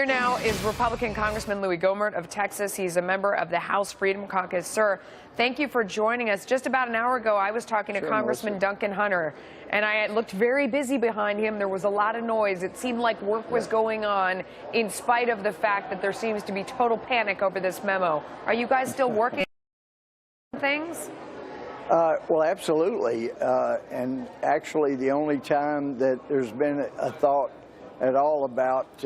Here now is Republican Congressman Louie Gohmert of Texas. He's a member of the House Freedom Caucus. Sir, thank you for joining us. Just about an hour ago, I was talking to Congressman Duncan Hunter, and I looked very busy behind him. There was a lot of noise. It seemed like work was going on in spite of the fact that there seems to be total panic over this memo. Are you guys still working on things? Well, absolutely. And actually, the only time that there's been a thought at all about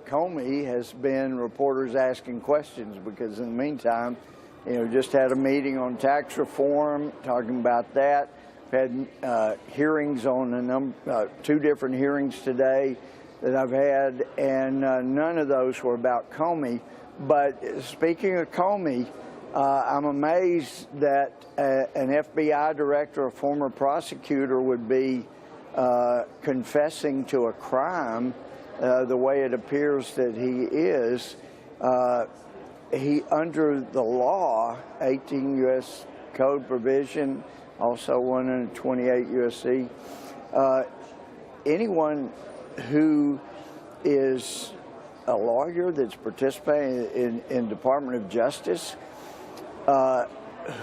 Comey has been reporters asking questions, because in the meantime, just had a meeting on tax reform, talking about that. We've had hearings on two different hearings today that I've had, and none of those were about Comey. But speaking of Comey, I'm amazed that an FBI director, a former prosecutor, would be confessing to a crime the way it appears that he is. He, under the law, 18 U.S. Code provision, also 128 U.S.C., anyone who is a lawyer that's participating in Department of Justice,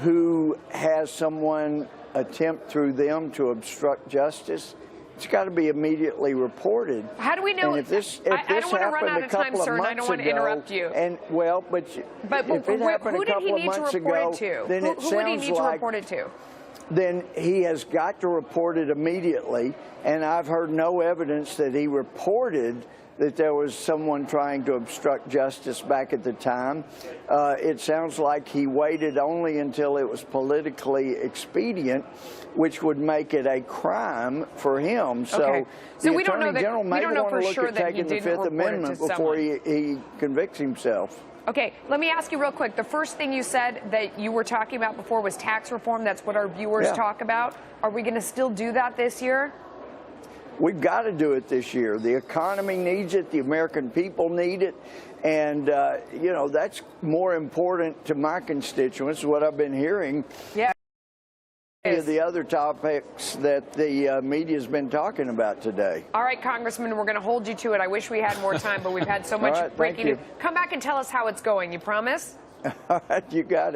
who has someone attempt through them to obstruct justice, it's got to be immediately reported. How do we know? And if this I don't want to run out happened of a time, couple of sir, and I months don't want to ago, interrupt you. And well, but if it happened a couple of months ago, then it who would he sounds need to like report it to? then he has got to report it immediately. And I've heard no evidence that he reported that there was someone trying to obstruct justice back at the time. It sounds like he waited only until it was politically expedient, which would make it a crime for him. Okay. So we don't know Attorney General may want to look at taking the Fifth Amendment before he convicts himself. Okay, let me ask you real quick. The first thing you said that you were talking about before was tax reform. That's what our viewers talk about. Are we going to still do that this year? We've got to do it this year. The economy needs it. The American people need it. And, that's more important to my constituents, what I've been hearing. Yeah. The other topics that the media has been talking about today. All right, Congressman, we're going to hold you to it. I wish we had more time, but we've had so much breaking news. Come back and tell us how it's going. You promise? All right, you got it.